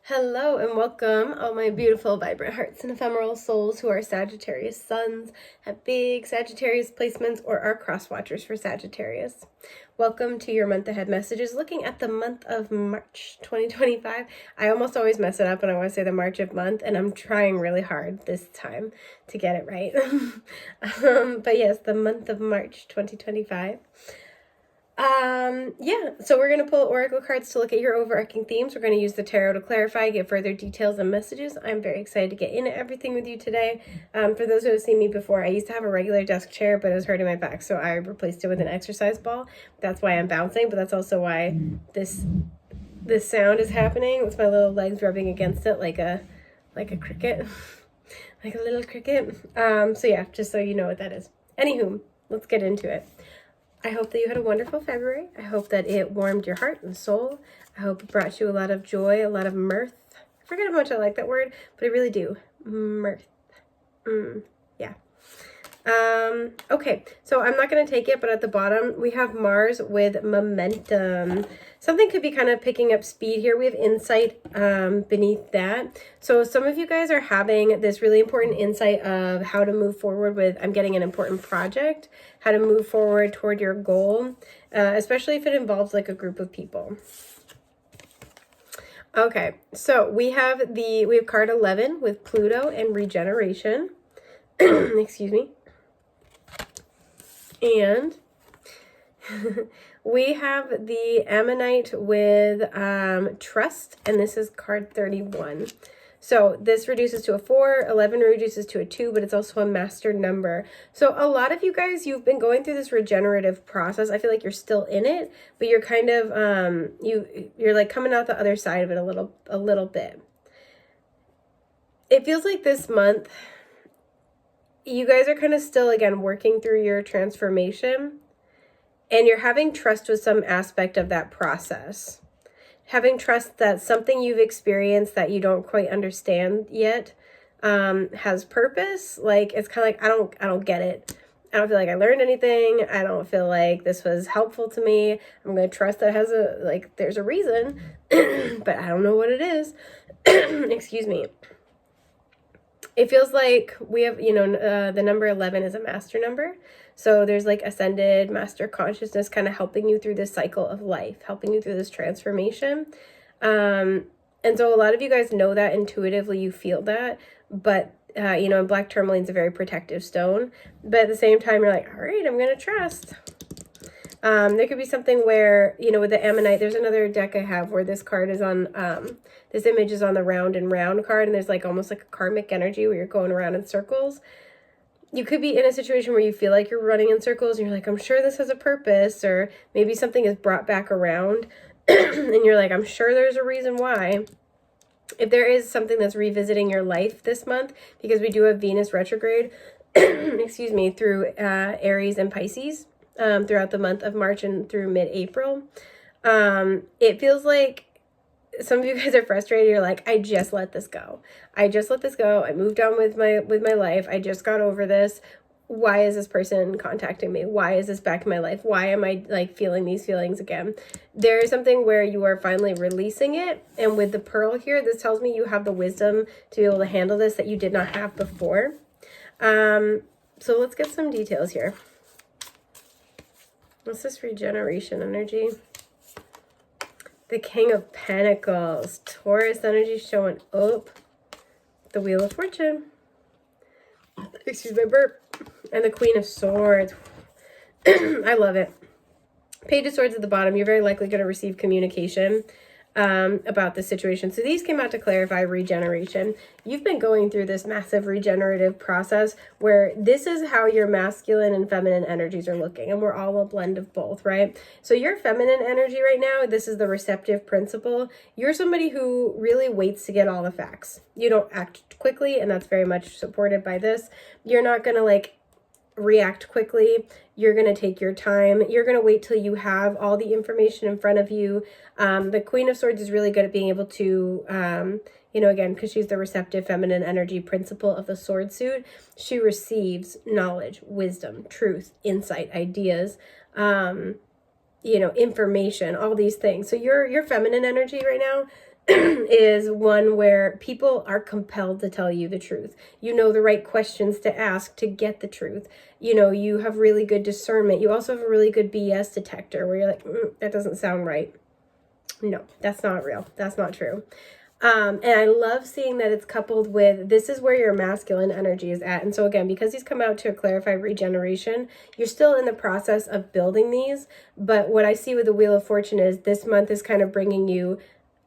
Hello and welcome, all my beautiful, vibrant hearts and ephemeral souls who are Sagittarius suns, have big Sagittarius placements, or are cross watchers for Sagittarius. Welcome to your month ahead messages, looking at the month of March 2025. I almost always mess it up and I want to say the March of month, and I'm trying really hard this time to get it right. But yes, the month of March 2025. So we're going to pull oracle cards to look at your overarching themes. We're going to use the tarot to clarify, get further details and messages. I'm very excited to get into everything with you today. For those who have seen me before, I used to have a regular desk chair, but it was hurting my back, so I replaced it with an exercise ball. That's why I'm bouncing, but that's also why this sound is happening with my little legs rubbing against it like a cricket, like a little cricket. So yeah, just so you know what that is. Anywho, let's get into it. I hope that you had a wonderful February. I hope that it warmed your heart and soul. I hope it brought you a lot of joy, a lot of mirth. I forget how much I like that word, but I really do. Mirth. Yeah. Okay, so I'm not going to take it, but at the bottom we have Mars with momentum. Something could be kind of picking up speed here. We have insight beneath that. So some of you guys are having this really important insight of how to move forward with, I'm getting an important project, how to move forward toward your goal, especially if it involves like a group of people. Okay, so we have card 11 with Pluto and regeneration. Excuse me. And we have the Ammonite with trust, and this is card 31. So this reduces to a 4, 11 reduces to a 2, but it's also a master number. So a lot of you guys, you've been going through this regenerative process. I feel like you're still in it, but you're kind of, you're like coming out the other side of it a little bit. It feels like this month, you guys are kind of still, again, working through your transformation, and you're having trust with some aspect of that process. Having trust that something you've experienced that you don't quite understand yet has purpose. Like, it's kind of like, I don't get it. I don't feel like I learned anything. I don't feel like this was helpful to me. I'm going to trust that there's a reason, but I don't know what it is. Excuse me. It feels like we have, the number 11 is a master number. So there's like ascended master consciousness kind of helping you through this cycle of life, helping you through this transformation. And so a lot of you guys know that intuitively, you feel that. But, and black tourmaline is a very protective stone. But at the same time, you're like, all right, I'm going to trust. There could be something where, with the Ammonite, there's another deck I have where this card is on, this image is on the round and round card, and there's like almost like a karmic energy where you're going around in circles. You could be in a situation where you feel like you're running in circles and you're like, I'm sure this has a purpose, or maybe something is brought back around and you're like, I'm sure there's a reason why. If there is something that's revisiting your life this month, because we do have Venus retrograde, excuse me, through Aries and Pisces, throughout the month of March and through mid-April. It feels like some of you guys are frustrated. You're like, I just let this go. I moved on with my life. I just got over this. Why is this person contacting me? Why is this back in my life? Why am I like feeling these feelings again? There is something where you are finally releasing it. And with the pearl here, this tells me you have the wisdom to be able to handle this that you did not have before. So let's get some details here. What's this regeneration energy? The King of Pentacles. Taurus energy showing up. The Wheel of Fortune. Excuse my burp. And the Queen of Swords. I love it. Page of Swords at the bottom. You're very likely going to receive communication about the situation. So these came out to clarify regeneration. You've been going through this massive regenerative process where this is how your masculine and feminine energies are looking, and we're all a blend of both, right? So your feminine energy right now, this is the receptive principle. You're somebody who really waits to get all the facts. You don't act quickly, and that's very much supported by this. You're not going to react quickly. You're going to take your time. You're going to wait till you have all the information in front of you. The Queen of Swords is really good at being able to, again, because she's the receptive feminine energy principle of the sword suit, she receives knowledge, wisdom, truth, insight, ideas, information, all these things. So your feminine energy right now is one where people are compelled to tell you the truth. You know the right questions to ask to get the truth. You know, you have really good discernment. You also have a really good BS detector where you're like, that doesn't sound right. No, that's not real. That's not true. And I love seeing that it's coupled with, this is where your masculine energy is at. And so again, because these come out to clarify regeneration, you're still in the process of building these. But what I see with the Wheel of Fortune is this month is kind of bringing you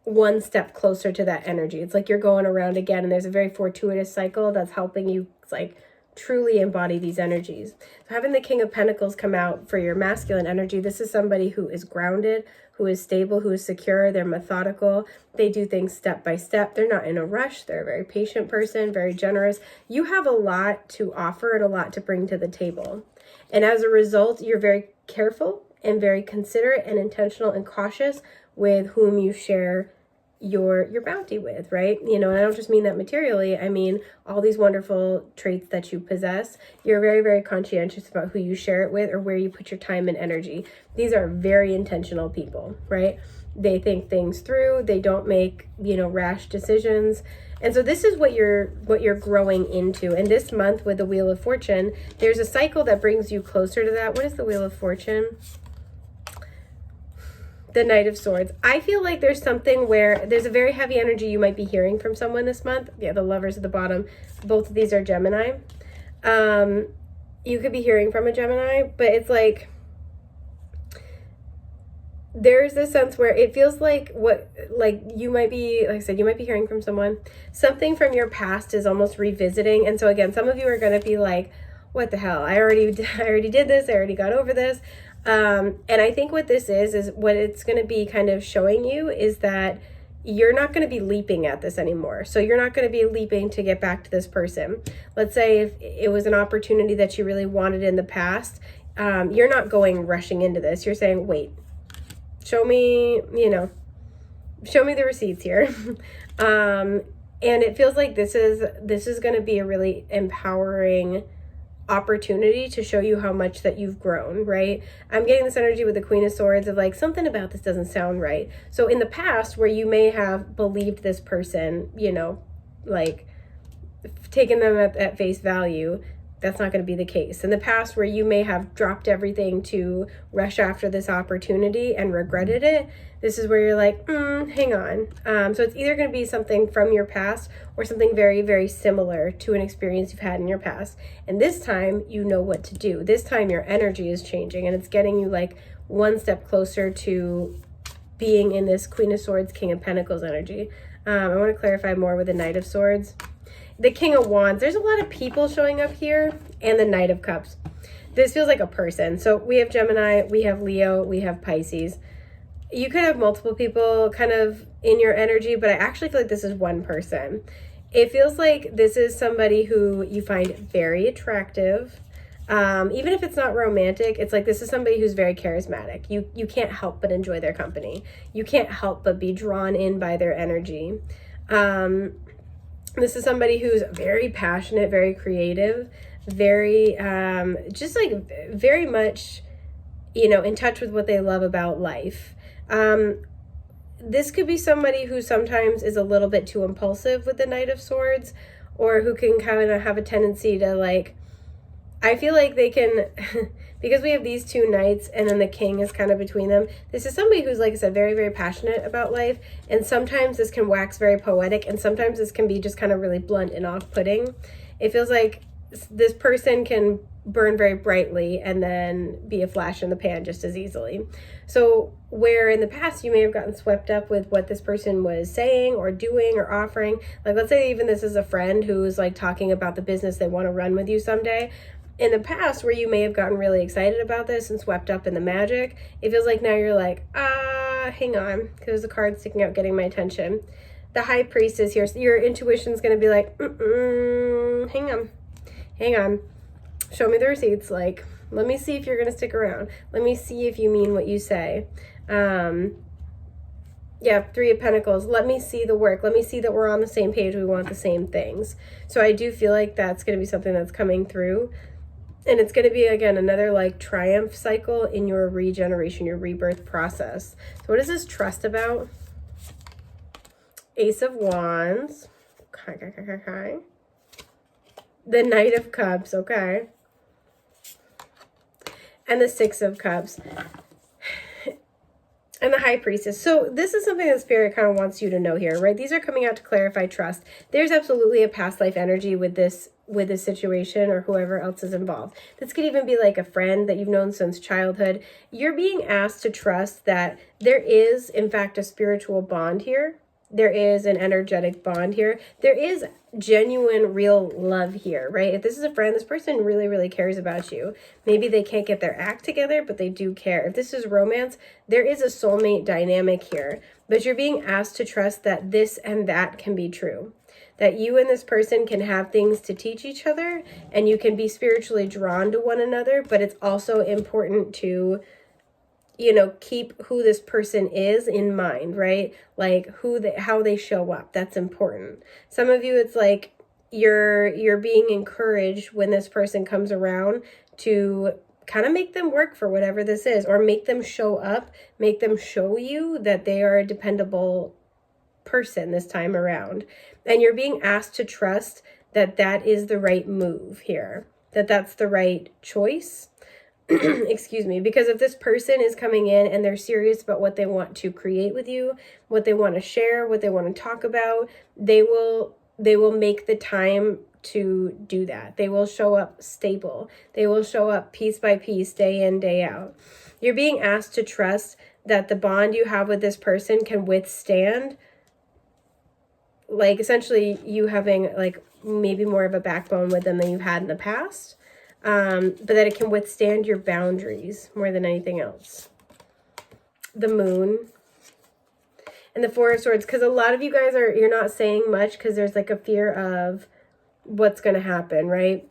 one step closer to that energy. It's like you're going around again, and there's a very fortuitous cycle that's helping you like truly embody these energies. So having the King of Pentacles come out for your masculine energy, this is somebody who is grounded, who is stable, who is secure. They're methodical. They do things step by step. They're not in a rush. They're a very patient person, very generous. You have a lot to offer and a lot to bring to the table. And as a result, you're very careful and very considerate and intentional and cautious with whom you share your bounty with, right? You know, and I don't just mean that materially. I mean all these wonderful traits that you possess. You're very, very conscientious about who you share it with or where you put your time and energy. These are very intentional people, right? They think things through. They don't make, you know, rash decisions. And so this is what you're growing into. And this month with the Wheel of Fortune, there's a cycle that brings you closer to that. What is the Wheel of Fortune? The Knight of Swords. I feel like there's something where there's a very heavy energy you might be hearing from someone this month. Yeah, the Lovers at the bottom. Both of these are Gemini. You could be hearing from a Gemini, but it's like there's this sense where it feels like you might be, like I said, you might be hearing from someone. Something from your past is almost revisiting. And so again, some of you are going to be like, what the hell? I already did this. I already got over this. And I think what this is what it's going to be kind of showing you is that you're not going to be leaping at this anymore. So you're not going to be leaping to get back to this person. Let's say if it was an opportunity that you really wanted in the past, you're not going rushing into this. You're saying, wait, show me the receipts here. And it feels like this is going to be a really empowering opportunity to show you how much that you've grown, right? I'm getting this energy with the Queen of Swords of like, something about this doesn't sound right. So in the past where you may have believed this person, you know, like taken them at face value, that's not going to be the case. In the past where you may have dropped everything to rush after this opportunity and regretted it, this is where you're like, hang on. So it's either going to be something from your past or something very, very similar to an experience you've had in your past. And this time you know what to do. This time your energy is changing and it's getting you like one step closer to being in this Queen of Swords, King of Pentacles energy. I want to clarify more with the Knight of Swords. The King of Wands, there's a lot of people showing up here, and the Knight of Cups. This feels like a person. So we have Gemini, we have Leo, we have Pisces. You could have multiple people kind of in your energy, but I actually feel like this is one person. It feels like this is somebody who you find very attractive. Even if it's not romantic, it's like this is somebody who's very charismatic. You can't help but enjoy their company. You can't help but be drawn in by their energy. This is somebody who's very passionate, very creative, very, just like very much, you know, in touch with what they love about life. This could be somebody who sometimes is a little bit too impulsive with the Knight of Swords, or who can kind of have a tendency to like, I feel like they can, because we have these two knights and then the king is kind of between them. This is somebody who's, like I said, very, very passionate about life. And sometimes this can wax very poetic and sometimes this can be just kind of really blunt and off-putting. It feels like this person can burn very brightly and then be a flash in the pan just as easily. So where in the past you may have gotten swept up with what this person was saying or doing or offering, like let's say even this is a friend who's like talking about the business they want to run with you someday. In the past where you may have gotten really excited about this and swept up in the magic, it feels like now you're like, hang on, because the card's sticking out getting my attention. The High Priest is here. So your intuition's going to be like, hang on. Show me the receipts. Like, let me see if you're going to stick around. Let me see if you mean what you say. Yeah, Three of Pentacles. Let me see the work. Let me see that we're on the same page. We want the same things. So I do feel like that's going to be something that's coming through. And it's going to be, again, another like triumph cycle in your regeneration, your rebirth process. So what is this trust about? Ace of Wands. Okay. The Knight of Cups, okay. And the Six of Cups. And the High Priestess. So this is something that Spirit kind of wants you to know here, right? These are coming out to clarify trust. There's absolutely a past life energy with this situation or whoever else is involved. This could even be like a friend that you've known since childhood. You're being asked to trust that there is, in fact, a spiritual bond here. There is an energetic bond here. There is genuine, real love here, right? If this is a friend, this person really, really cares about you. Maybe they can't get their act together, but they do care. If this is romance, there is a soulmate dynamic here. But you're being asked to trust that this and that can be true. That you and this person can have things to teach each other, and you can be spiritually drawn to one another, but it's also important to, you know, keep who this person is in mind, right? Like how they show up. That's important. Some of you, it's like you're being encouraged when this person comes around to kind of make them work for whatever this is, or make them show up, make them show you that they are a dependable person this time around. And you're being asked to trust that that is the right move here, that that's the right choice. Excuse me, because if this person is coming in and they're serious about what they want to create with you, what they want to share, what they want to talk about, they will make the time to do that. They will show up stable. They will show up piece by piece, day in, day out. You're being asked to trust that the bond you have with this person can withstand, like, essentially you having like maybe more of a backbone with them than you've had in the past. But that it can withstand your boundaries more than anything else. The Moon and the Four of Swords, because a lot of you guys you're not saying much because there's like a fear of what's going to happen, right?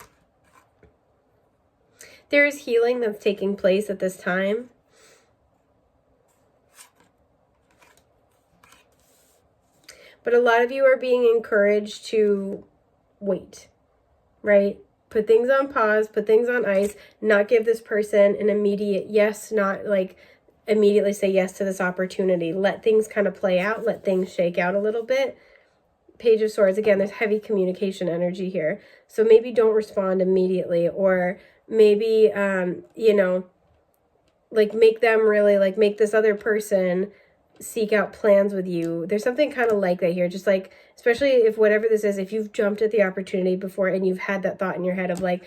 There is healing that's taking place at this time. But a lot of you are being encouraged to wait, right? Put things on pause, put things on ice, not give this person an immediate yes, not like immediately say yes to this opportunity. Let things kind of play out, let things shake out a little bit. Page of Swords, again, there's heavy communication energy here. So maybe don't respond immediately, or maybe, you know, like make them really, like make this other person seek out plans with you. There's something kind of like that here, just like, especially if whatever this is, if you've jumped at the opportunity before and you've had that thought in your head of like,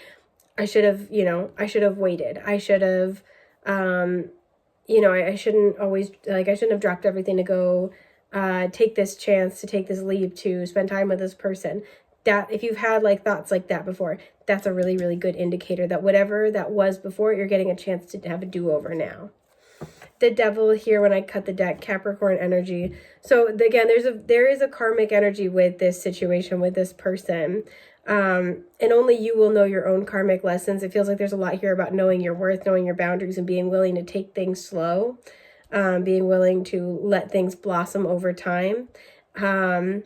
I should have, you know, I should have waited. I should have, you know, I shouldn't always, like, I shouldn't have dropped everything to go take this chance, to take this leap, to spend time with this person. That if you've had like thoughts like that before, that's a really, really good indicator that whatever that was before, you're getting a chance to have a do-over now. The Devil here, when I cut the deck, Capricorn energy. So again, there is a karmic energy with this situation, with this person. And only you will know your own karmic lessons. It feels like there's a lot here about knowing your worth, knowing your boundaries, and being willing to take things slow, being willing to let things blossom over time. And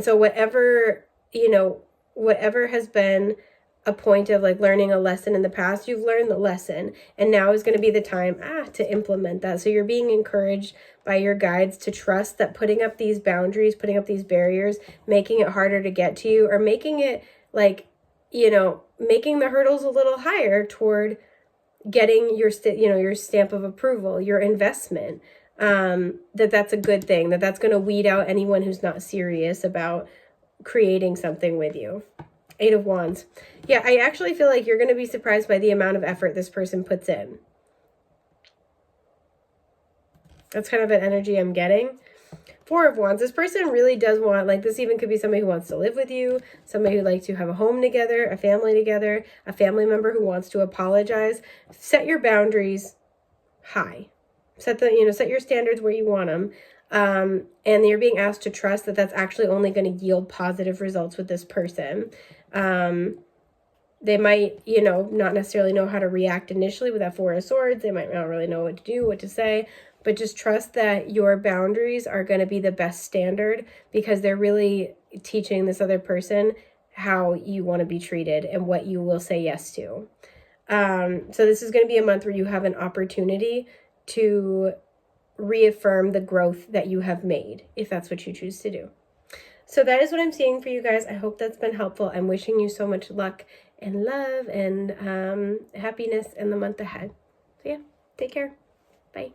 so whatever, you know, whatever has been a point of like learning a lesson in the past, you've learned the lesson, and now is going to be the time to implement that. So you're being encouraged by your guides to trust that putting up these boundaries, putting up these barriers, making it harder to get to you, or making it like, you know, making the hurdles a little higher toward getting your your stamp of approval, your investment, that's a good thing, that's going to weed out anyone who's not serious about creating something with you. Eight of Wands. Yeah, I actually feel like you're going to be surprised by the amount of effort this person puts in. That's kind of an energy I'm getting. Four of Wands. This person really does want, like, this even could be somebody who wants to live with you, somebody who likes to have a home together, a family together, a family member who wants to apologize. Set your boundaries high. Set your standards where you want them. And you're being asked to trust that that's actually only going to yield positive results with this person. They might, not necessarily know how to react initially with that Four of Swords. They might not really know what to do, what to say, but just trust that your boundaries are going to be the best standard, because they're really teaching this other person how you want to be treated and what you will say yes to. So this is going to be a month where you have an opportunity to reaffirm the growth that you have made, if that's what you choose to do. So that is what I'm seeing for you guys. I hope that's been helpful. I'm wishing you so much luck and love and happiness in the month ahead. So yeah, take care. Bye.